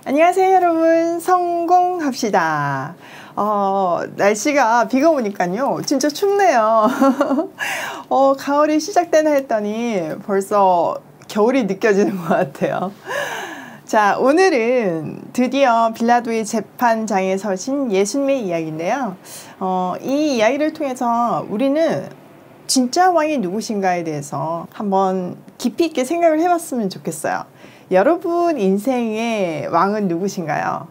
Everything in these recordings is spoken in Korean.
안녕하세요 여러분, 성공합시다. 날씨가 비가 오니까요 진짜 춥네요. 가을이 시작되나 했더니 벌써 겨울이 느껴지는 것 같아요. 자, 오늘은 드디어 빌라도의 재판장에 서신 예수님의 이야기인데요. 이 이야기를 통해서 우리는 진짜 왕이 누구신가에 대해서 한번 깊이 있게 생각을 해봤으면 좋겠어요. 여러분 인생의 왕은 누구신가요?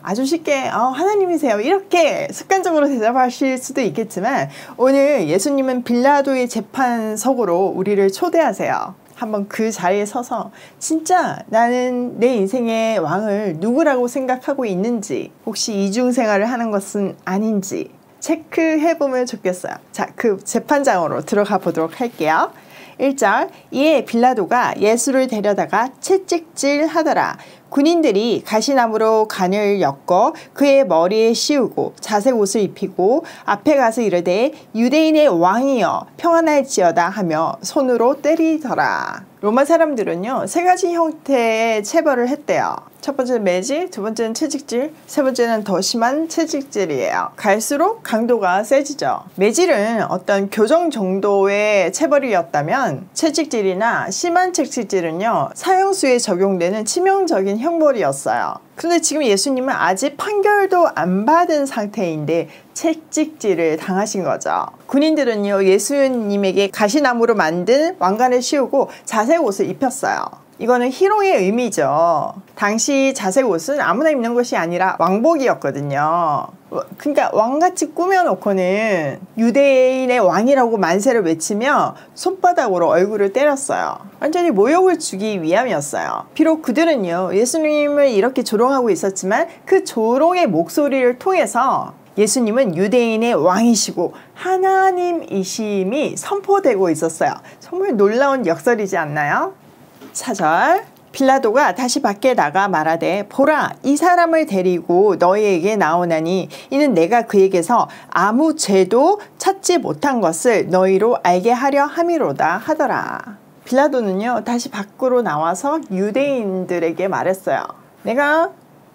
아주 쉽게 하나님이세요 이렇게 습관적으로 대답하실 수도 있겠지만, 오늘 예수님은 빌라도의 재판석으로 우리를 초대하세요. 한번 그 자리에 서서 진짜 나는 내 인생의 왕을 누구라고 생각하고 있는지, 혹시 이중생활을 하는 것은 아닌지 체크해보면 좋겠어요. 자, 그 재판장으로 들어가 보도록 할게요. 1절, 이에 빌라도가 예수를 데려다가 채찍질 하더라. 군인들이 가시나무로 간을 엮어 그의 머리에 씌우고 자색 옷을 입히고 앞에 가서 이르되 유대인의 왕이여 평안할지어다 하며 손으로 때리더라. 로마 사람들은요 세 가지 형태의 체벌을 했대요. 첫 번째는 매질, 두 번째는 채찍질, 세 번째는 더 심한 채찍질이에요. 갈수록 강도가 세지죠. 매질은 어떤 교정 정도의 체벌이었다면, 채찍질이나 심한 채찍질은요 사형수에 적용되는 치명적인 형벌이었어요. 그런데 지금 예수님은 아직 판결도 안 받은 상태인데 채찍질을 당하신 거죠. 군인들은요 예수님에게 가시나무로 만든 왕관을 씌우고 자색 옷을 입혔어요. 이거는 희롱의 의미죠. 당시 자색 옷은 아무나 입는 것이 아니라 왕복이었거든요. 그러니까 왕같이 꾸며놓고는 유대인의 왕이라고 만세를 외치며 손바닥으로 얼굴을 때렸어요. 완전히 모욕을 주기 위함이었어요. 비록 그들은요 예수님을 이렇게 조롱하고 있었지만 그 조롱의 목소리를 통해서 예수님은 유대인의 왕이시고 하나님이심이 선포되고 있었어요. 정말 놀라운 역설이지 않나요? 4절, 빌라도가 다시 밖에 나가 말하되 보라, 이 사람을 데리고 너희에게 나오나니 이는 내가 그에게서 아무 죄도 찾지 못한 것을 너희로 알게 하려 함이로다 하더라. 빌라도는요 다시 밖으로 나와서 유대인들에게 말했어요. 내가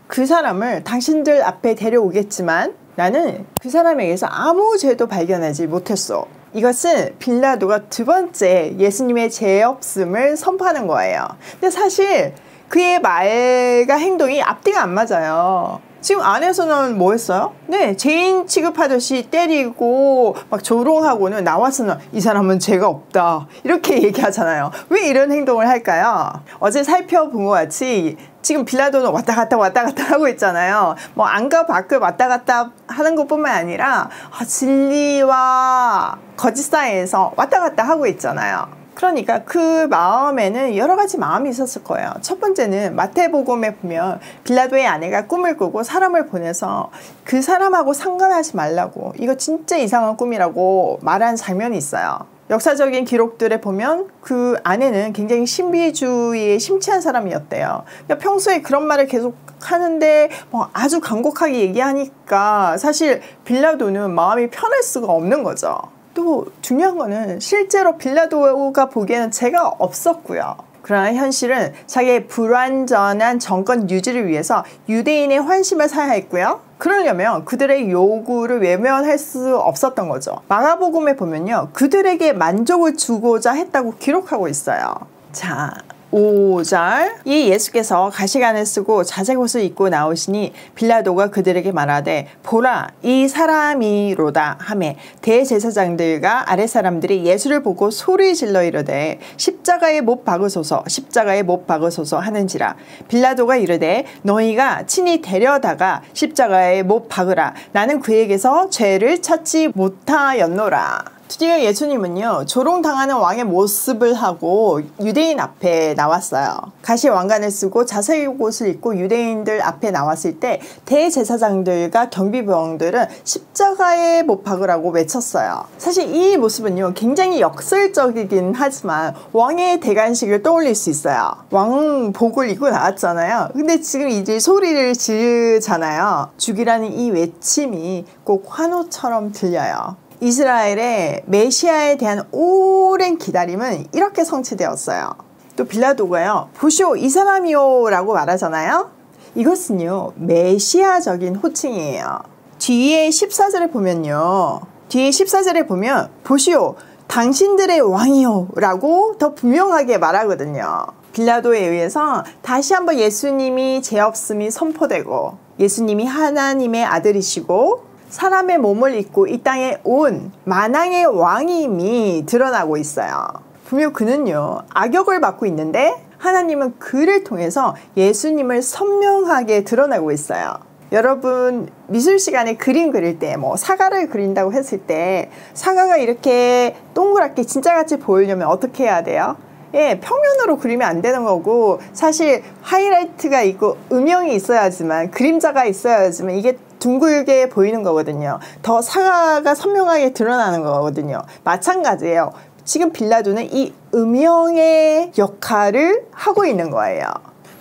그 사람을 당신들 앞에 데려오겠지만 나는 그 사람에게서 아무 죄도 발견하지 못했어. 이것은 빌라도가 두 번째 예수님의 죄 없음을 선포하는 거예요. 근데 사실 그의 말과 행동이 앞뒤가 안 맞아요. 지금 안에서는 뭐 했어요? 네, 죄인 취급하듯이 때리고 막 조롱하고는 나와서는 이 사람은 죄가 없다 이렇게 얘기하잖아요. 왜 이런 행동을 할까요? 어제 살펴본 것 같이 지금 빌라도는 왔다 갔다 하고 있잖아요. 뭐 안과 밖을 왔다 갔다 하는 것뿐만 아니라 진리와 거짓 사이에서 왔다 갔다 하고 있잖아요. 그러니까 그 마음에는 여러 가지 마음이 있었을 거예요. 첫 번째는 마태복음에 보면 빌라도의 아내가 꿈을 꾸고 사람을 보내서 그 사람하고 상관하지 말라고, 이거 진짜 이상한 꿈이라고 말한 장면이 있어요. 역사적인 기록들에 보면 그 아내는 굉장히 신비주의에 심취한 사람이었대요. 그러니까 평소에 그런 말을 계속 하는데 아주 간곡하게 얘기하니까 사실 빌라도는 마음이 편할 수가 없는 거죠. 또 중요한 거는 실제로 빌라도가 보기에는 죄가 없었고요. 그러나 현실은 자기의 불완전한 정권 유지를 위해서 유대인의 환심을 사야 했고요. 그러려면 그들의 요구를 외면할 수 없었던 거죠. 마가복음에 보면요 그들에게 만족을 주고자 했다고 기록하고 있어요. 자, 5절, 이 예수께서 가시관을 쓰고 자색 옷을 입고 나오시니 빌라도가 그들에게 말하되 보라, 이 사람이로다 하매 대제사장들과 아랫사람들이 예수를 보고 소리 질러 이르되 십자가에 못 박으소서, 십자가에 못 박으소서 하는지라. 빌라도가 이르되 너희가 친히 데려다가 십자가에 못 박으라. 나는 그에게서 죄를 찾지 못하였노라. 드디어 예수님은요 조롱당하는 왕의 모습을 하고 유대인 앞에 나왔어요. 가시 왕관을 쓰고 자색 옷을 입고 유대인들 앞에 나왔을 때 대제사장들과 경비병들은 십자가에 못 박으라고 외쳤어요. 사실 이 모습은요 굉장히 역설적이긴 하지만 왕의 대관식을 떠올릴 수 있어요. 왕복을 입고 나왔잖아요. 근데 지금 이제 소리를 지르잖아요. 죽이라는 이 외침이 꼭 환호처럼 들려요. 이스라엘의 메시아에 대한 오랜 기다림은 이렇게 성취되었어요. 또 빌라도가요 보시오 이 사람이요 라고 말하잖아요. 이것은요, 메시아적인 호칭이에요. 뒤에 14절에 보면요. 뒤에 14절에 보면 보시오 당신들의 왕이요 라고 더 분명하게 말하거든요. 빌라도에 의해서 다시 한번 예수님이 죄 없음이 선포되고 예수님이 하나님의 아들이시고 사람의 몸을 입고 이 땅에 온 만왕의 왕임이 드러나고 있어요. 분명 그는요 악역을 맡고 있는데 하나님은 그를 통해서 예수님을 선명하게 드러내고 있어요. 여러분 미술 시간에 그림 그릴 때 뭐 사과를 그린다고 했을 때 사과가 이렇게 동그랗게 진짜같이 보이려면 어떻게 해야 돼요? 예, 평면으로 그리면 안 되는 거고 사실 하이라이트가 있고 음영이 있어야지만 그림자가 있어야지만 이게 둥글게 보이는 거거든요. 더 사과가 선명하게 드러나는 거거든요. 마찬가지예요. 지금 빌라도는 이 음영의 역할을 하고 있는 거예요.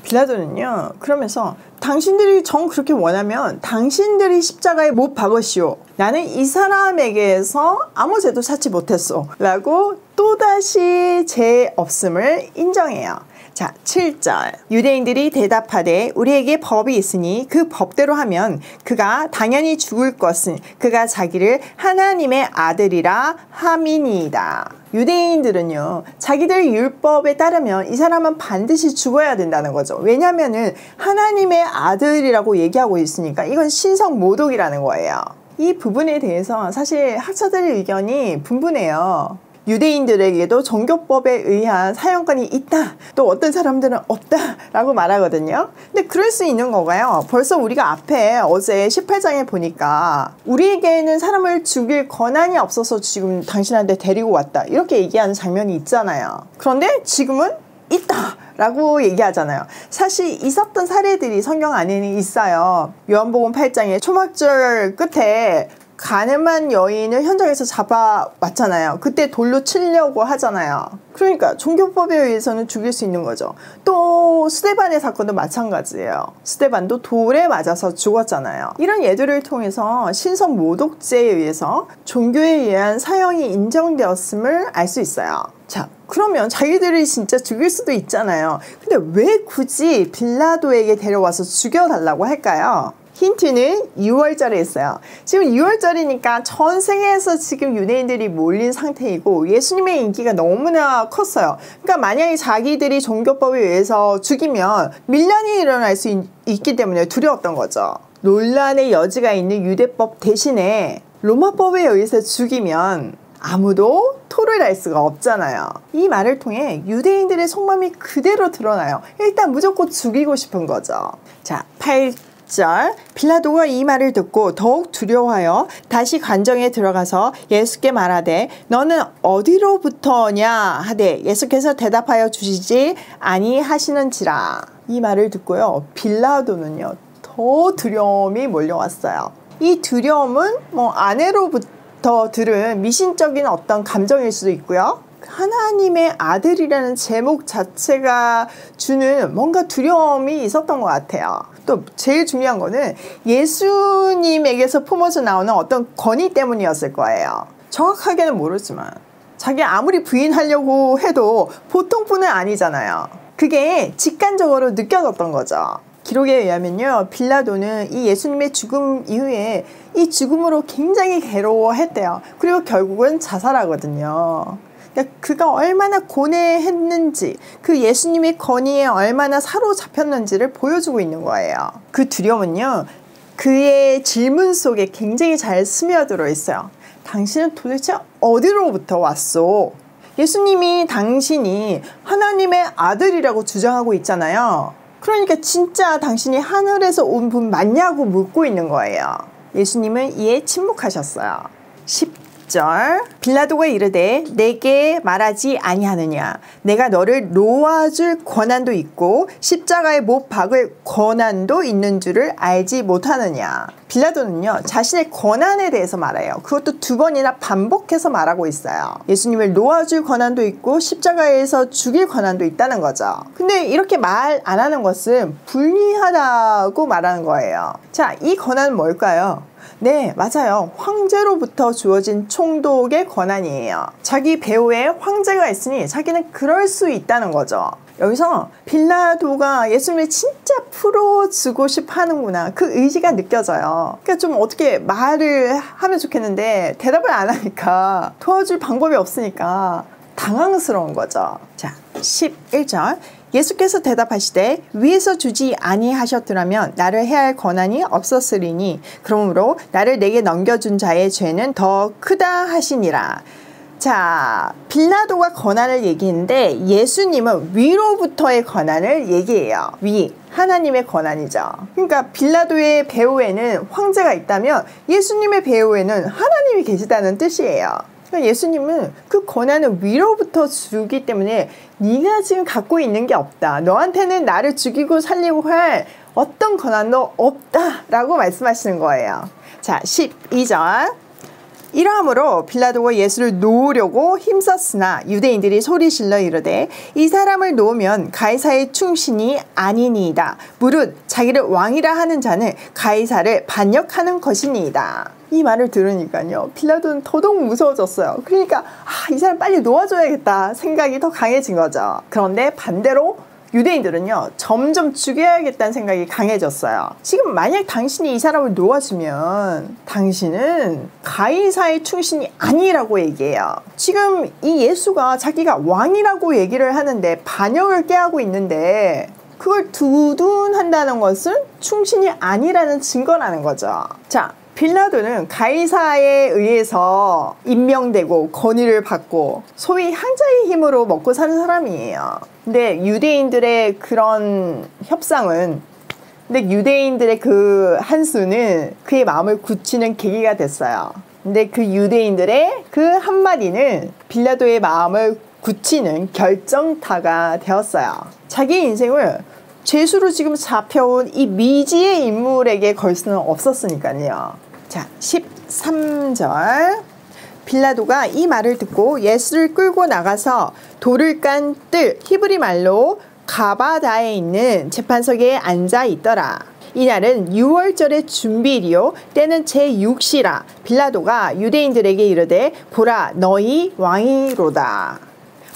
빌라도는요 그러면서 당신들이 정 그렇게 원하면 당신들이 십자가에 못 박으시오. 나는 이 사람에게서 아무 죄도 찾지 못했소 라고 또다시 죄 없음을 인정해요. 자 7절 유대인들이 대답하되 우리에게 법이 있으니 그 법대로 하면 그가 당연히 죽을 것은 그가 자기를 하나님의 아들이라 함이니이다. 유대인들은요 자기들 율법에 따르면 이 사람은 반드시 죽어야 된다는 거죠. 왜냐하면 하나님의 아들이라고 얘기하고 있으니까 이건 신성모독이라는 거예요. 이 부분에 대해서 사실 학자들의 의견이 분분해요. 유대인들에게도 종교법에 의한 사형권이 있다. 또 어떤 사람들은 없다 라고 말하거든요. 근데 그럴 수 있는 거가요. 벌써 우리가 앞에 어제 18장에 보니까 우리에게는 사람을 죽일 권한이 없어서 지금 당신한테 데리고 왔다. 이렇게 얘기하는 장면이 있잖아요. 그런데 지금은 있다 라고 얘기하잖아요. 사실 있었던 사례들이 성경 안에는 있어요. 요한복음 8장에 초막절 끝에 가늠한 여인을 현장에서 잡아왔잖아요. 그때 돌로 치려고 하잖아요. 그러니까 종교법에 의해서는 죽일 수 있는 거죠. 또 스데반의 사건도 마찬가지예요. 스데반도 돌에 맞아서 죽었잖아요. 이런 예들을 통해서 신성모독죄에 의해서 종교에 의한 사형이 인정되었음을 알 수 있어요. 자, 그러면 자기들이 진짜 죽일 수도 있잖아요. 근데 왜 굳이 빌라도에게 데려와서 죽여달라고 할까요? 힌트는 6월절에 있어요. 지금 6월절이니까 전 세계에서 지금 유대인들이 몰린 상태이고 예수님의 인기가 너무나 컸어요. 그러니까 만약에 자기들이 종교법에 의해서 죽이면 밀란이 일어날 수 있기 때문에 두려웠던 거죠. 논란의 여지가 있는 유대법 대신에 로마법에 의해서 죽이면 아무도 토를 할 수가 없잖아요. 이 말을 통해 유대인들의 속마음이 그대로 드러나요. 일단 무조건 죽이고 싶은 거죠. 자, 8절 빌라도가 이 말을 듣고 더욱 두려워하여 다시 관정에 들어가서 예수께 말하되 너는 어디로부터냐 하되 예수께서 대답하여 주시지 아니하시는지라. 이 말을 듣고요 빌라도는요 더 두려움이 몰려왔어요. 이 두려움은 뭐 아내로부터 들은 미신적인 어떤 감정일 수도 있고요. 하나님의 아들이라는 제목 자체가 주는 뭔가 두려움이 있었던 것 같아요. 또 제일 중요한 거는 예수님에게서 품어져 나오는 어떤 권위 때문이었을 거예요. 정확하게는 모르지만 자기 아무리 부인하려고 해도 보통 분은 아니잖아요. 그게 직관적으로 느껴졌던 거죠. 기록에 의하면요 빌라도는 이 예수님의 죽음 이후에 이 죽음으로 굉장히 괴로워했대요. 그리고 결국은 자살하거든요. 그러니까 그가 얼마나 고뇌했는지 그 예수님의 권위에 얼마나 사로잡혔는지를 보여주고 있는 거예요. 그 두려움은요 그의 질문 속에 굉장히 잘 스며들어 있어요. 당신은 도대체 어디로부터 왔소? 예수님이 당신이 하나님의 아들이라고 주장하고 있잖아요. 그러니까 진짜 당신이 하늘에서 온 분 맞냐고 묻고 있는 거예요. 예수님은 이에 침묵하셨어요. 10절 빌라도가 이르되 내게 말하지 아니하느냐 내가 너를 놓아줄 권한도 있고 십자가에 못 박을 권한도 있는 줄을 알지 못하느냐. 빌라도는요 자신의 권한에 대해서 말해요. 그것도 2번이나 반복해서 말하고 있어요. 예수님을 놓아줄 권한도 있고 십자가에서 죽일 권한도 있다는 거죠. 근데 이렇게 말 안 하는 것은 불리하다고 말하는 거예요. 자, 이 권한은 뭘까요? 네, 맞아요. 황제로부터 주어진 총독의 권한이에요. 자기 배후에 황제가 있으니 자기는 그럴 수 있다는 거죠. 여기서 빌라도가 예수님을 진짜 풀어주고 싶어 하는구나. 그 의지가 느껴져요. 그러니까 좀 어떻게 말을 하면 좋겠는데 대답을 안 하니까 도와줄 방법이 없으니까 당황스러운 거죠. 자, 11절. 예수께서 대답하시되 위에서 주지 아니하셨더라면 나를 해할 권한이 없었으리니 그러므로 나를 내게 넘겨준 자의 죄는 더 크다 하시니라. 자, 빌라도가 권한을 얘기했는데 예수님은 위로부터의 권한을 얘기해요. 위, 하나님의 권한이죠. 그러니까 빌라도의 배후에는 황제가 있다면 예수님의 배후에는 하나님이 계시다는 뜻이에요. 그러니까 예수님은 그 권한을 위로부터 주기 때문에 네가 지금 갖고 있는 게 없다. 너한테는 나를 죽이고 살리고 할 어떤 권한도 없다라고 말씀하시는 거예요. 자, 12절. 이러함으로 빌라도가 예수를 놓으려고 힘썼으나 유대인들이 소리질러 이르되 이 사람을 놓으면 가이사의 충신이 아니니이다. 무릇 자기를 왕이라 하는 자는 가이사를 반역하는 것이니이다. 이 말을 들으니까요, 빌라도는 더더욱 무서워졌어요. 그러니까 이 사람 빨리 놓아줘야겠다 생각이 더 강해진 거죠. 그런데 반대로 유대인들은요, 점점 죽여야겠다는 생각이 강해졌어요. 지금 만약 당신이 이 사람을 놓아주면 당신은 가이사의 충신이 아니라고 얘기해요. 지금 이 예수가 자기가 왕이라고 얘기를 하는데 반역을 꾀하고 있는데 그걸 두둔한다는 것은 충신이 아니라는 증거라는 거죠. 자, 빌라도는 가이사에 의해서 임명되고 권위를 받고 소위 황제의 힘으로 먹고 사는 사람이에요. 근데 유대인들의 그런 협상은, 근데 유대인들의 그 한수는 그의 마음을 굳히는 계기가 됐어요. 근데 그 유대인들의 그 한마디는 빌라도의 마음을 굳히는 결정타가 되었어요. 자기 인생을 죄수로 지금 잡혀온 이 미지의 인물에게 걸 수는 없었으니까요. 자, 13절. 빌라도가 이 말을 듣고 예수를 끌고 나가서 돌을 깐 뜰, 히브리 말로 가바다에 있는 재판석에 앉아 있더라. 이날은 6월절의 준비일이요 때는 제6시라. 빌라도가 유대인들에게 이르되 보라 너희 왕이로다.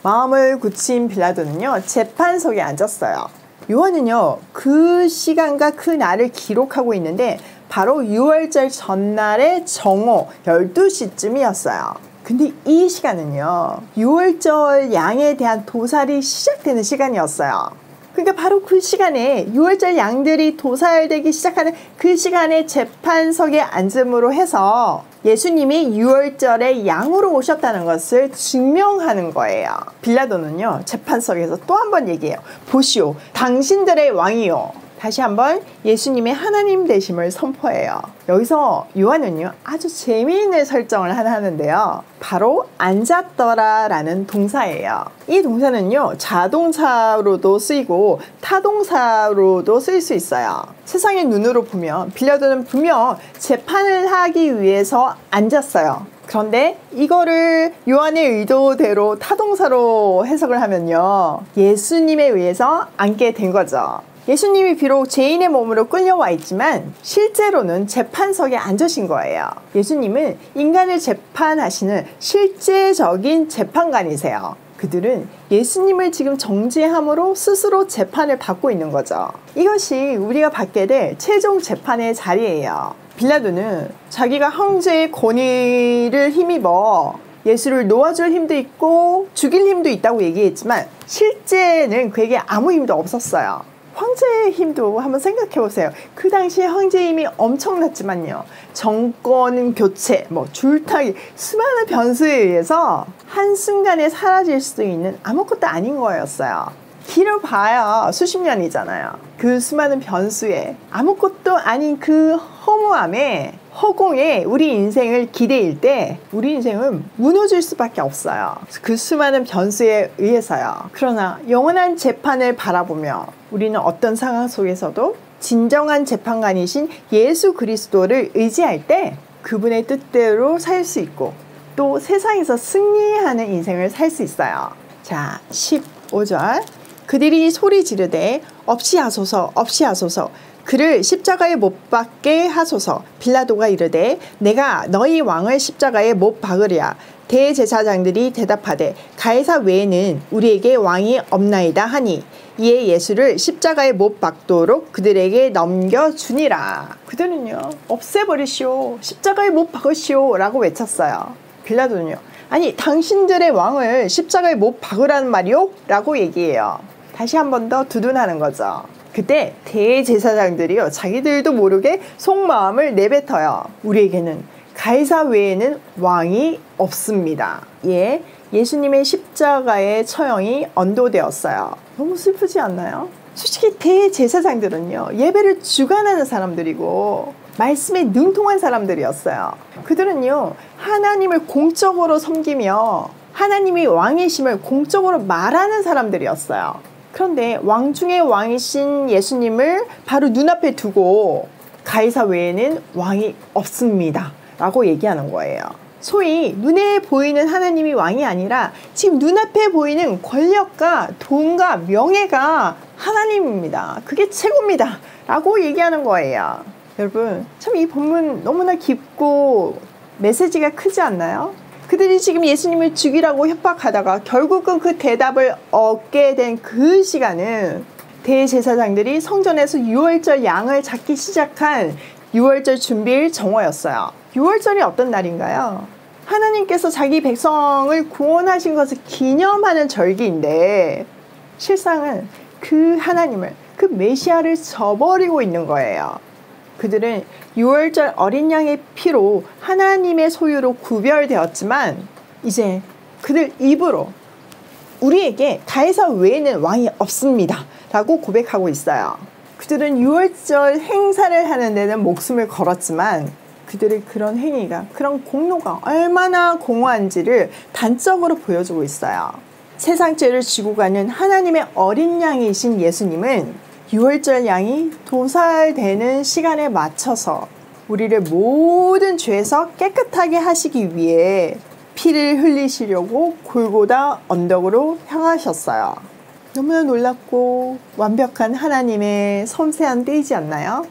마음을 굳힌 빌라도는요, 재판석에 앉았어요. 요한은요, 그 시간과 그 날을 기록하고 있는데 바로 6월절 전날의 정오 12시쯤이었어요. 근데 이 시간은요, 6월절 양에 대한 도살이 시작되는 시간이었어요. 그러니까 바로 그 시간에 6월절 양들이 도살되기 시작하는 그 시간에 재판석에 앉음으로 해서 예수님이 6월절에 양으로 오셨다는 것을 증명하는 거예요. 빌라도는요, 재판석에서 또 한 번 얘기해요. 보시오, 당신들의 왕이요. 다시 한번 예수님의 하나님 되심을 선포해요. 여기서 요한은요, 아주 재미있는 설정을 하나 하는데요. 바로 앉았더라 라는 동사예요. 이 동사는요, 자동사로도 쓰이고 타동사로도 쓰일 수 있어요. 세상의 눈으로 보면 빌라도는 분명 재판을 하기 위해서 앉았어요. 그런데 이거를 요한의 의도대로 타동사로 해석을 하면요, 예수님에 의해서 앉게 된 거죠. 예수님이 비록 죄인의 몸으로 끌려와 있지만 실제로는 재판석에 앉으신 거예요. 예수님은 인간을 재판하시는 실제적인 재판관이세요. 그들은 예수님을 지금 정죄함으로 스스로 재판을 받고 있는 거죠. 이것이 우리가 받게 될 최종 재판의 자리예요. 빌라도는 자기가 황제의 권위를 힘입어 예수를 놓아줄 힘도 있고 죽일 힘도 있다고 얘기했지만 실제는 그에게 아무 힘도 없었어요. 황제의 힘도 한번 생각해 보세요. 그 당시에 황제의 힘이 엄청났지만요, 정권 교체, 줄타기, 수많은 변수에 의해서 한순간에 사라질 수도 있는 아무것도 아닌 거였어요. 길을 봐야 수십 년이잖아요. 그 수많은 변수에 아무것도 아닌 그 허무함에 허공에 우리 인생을 기대일 때 우리 인생은 무너질 수밖에 없어요. 그 수많은 변수에 의해서요. 그러나 영원한 재판을 바라보며 우리는 어떤 상황 속에서도 진정한 재판관이신 예수 그리스도를 의지할 때 그분의 뜻대로 살 수 있고 또 세상에서 승리하는 인생을 살 수 있어요. 자, 15절. 그들이 소리 지르되 없이 하소서 없이 하소서 그를 십자가에 못 박게 하소서. 빌라도가 이르되 내가 너희 왕을 십자가에 못 박으랴. 대제사장들이 대답하되 가이사 외에는 우리에게 왕이 없나이다 하니 이에 예수를 십자가에 못 박도록 그들에게 넘겨주니라. 그들은요, 없애버리시오, 십자가에 못 박으시오 라고 외쳤어요. 빌라도는요, 아니 당신들의 왕을 십자가에 못 박으라는 말이오? 라고 얘기해요. 다시 한 번 더 두둔하는 거죠. 그때 대제사장들이요, 자기들도 모르게 속마음을 내뱉어요. 우리에게는 가이사 외에는 왕이 없습니다. 예, 예수님의 십자가의 처형이 언도되었어요. 너무 슬프지 않나요? 솔직히 대제사장들은요, 예배를 주관하는 사람들이고 말씀에 능통한 사람들이었어요. 그들은요, 하나님을 공적으로 섬기며 하나님이 왕이심을 공적으로 말하는 사람들이었어요. 그런데 왕 중의 왕이신 예수님을 바로 눈앞에 두고 가이사 외에는 왕이 없습니다 라고 얘기하는 거예요. 소위 눈에 보이는 하나님이 왕이 아니라 지금 눈앞에 보이는 권력과 돈과 명예가 하나님입니다. 그게 최고입니다 라고 얘기하는 거예요. 여러분, 참 이 본문 너무나 깊고 메시지가 크지 않나요? 그들이 지금 예수님을 죽이라고 협박하다가 결국은 그 대답을 얻게 된 그 시간은 대제사장들이 성전에서 유월절 양을 잡기 시작한 유월절 준비일 정오였어요. 유월절이 어떤 날인가요? 하나님께서 자기 백성을 구원하신 것을 기념하는 절기인데 실상은 그 하나님을, 그 메시아를 저버리고 있는 거예요. 그들은 유월절 어린 양의 피로 하나님의 소유로 구별되었지만 이제 그들 입으로 우리에게 가이사 외에는 왕이 없습니다 라고 고백하고 있어요. 그들은 유월절 행사를 하는 데는 목숨을 걸었지만 그들의 그런 행위가, 그런 공로가 얼마나 공허한지를 단적으로 보여주고 있어요. 세상 죄를 지고 가는 하나님의 어린 양이신 예수님은 유월절 양이 도살되는 시간에 맞춰서 우리를 모든 죄에서 깨끗하게 하시기 위해 피를 흘리시려고 골고다 언덕으로 향하셨어요. 너무나 놀랍고 완벽한 하나님의 섬세한 때이지 않나요?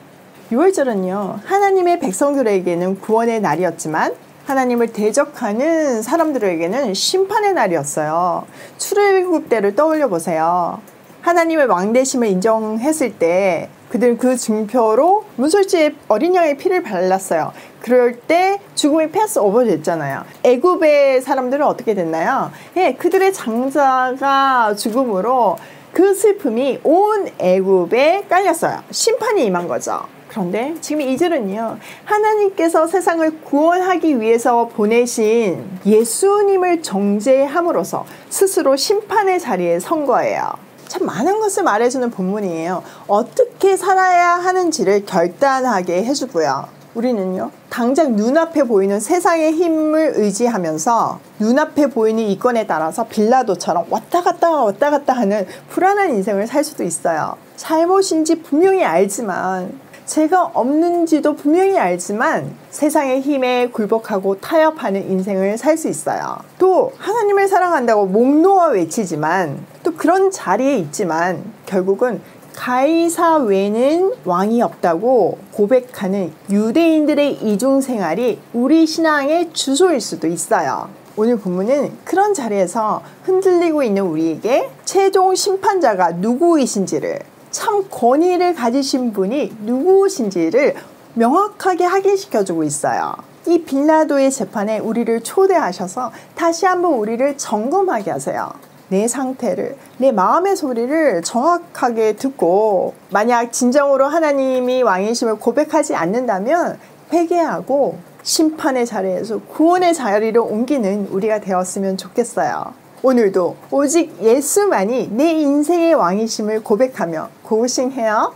유월절은요, 하나님의 백성들에게는 구원의 날이었지만 하나님을 대적하는 사람들에게는 심판의 날이었어요. 출애굽 때를 떠올려 보세요. 하나님의 왕되심을 인정했을 때 그들은 그 증표로 문설주에 어린 양의 피를 발랐어요. 그럴 때 죽음이 패스 오버 됐잖아요. 애굽의 사람들은 어떻게 됐나요? 예, 그들의 장자가 죽음으로 그 슬픔이 온 애굽에 깔렸어요. 심판이 임한 거죠. 그런데 지금 이들은요, 하나님께서 세상을 구원하기 위해서 보내신 예수님을 정죄함으로써 스스로 심판의 자리에 선 거예요. 참 많은 것을 말해주는 본문이에요. 어떻게 살아야 하는지를 결단하게 해주고요. 우리는요, 당장 눈앞에 보이는 세상의 힘을 의지하면서 눈앞에 보이는 이권에 따라서 빌라도처럼 왔다 갔다 하는 불안한 인생을 살 수도 있어요. 잘못인지 분명히 알지만, 죄가 없는지도 분명히 알지만 세상의 힘에 굴복하고 타협하는 인생을 살 수 있어요. 또 하나님을 사랑한다고 목 놓아 외치지만, 또 그런 자리에 있지만 결국은 가이사 외에는 왕이 없다고 고백하는 유대인들의 이중생활이 우리 신앙의 주소일 수도 있어요. 오늘 본문은 그런 자리에서 흔들리고 있는 우리에게 최종 심판자가 누구이신지를, 참 권위를 가지신 분이 누구신지를 명확하게 확인시켜주고 있어요. 이 빌라도의 재판에 우리를 초대하셔서 다시 한번 우리를 점검하게 하세요. 내 상태를, 내 마음의 소리를 정확하게 듣고 만약 진정으로 하나님이 왕이심을 고백하지 않는다면 회개하고 심판의 자리에서 구원의 자리로 옮기는 우리가 되었으면 좋겠어요. 오늘도 오직 예수만이 내 인생의 왕이심을 고백하며 고고싱해요.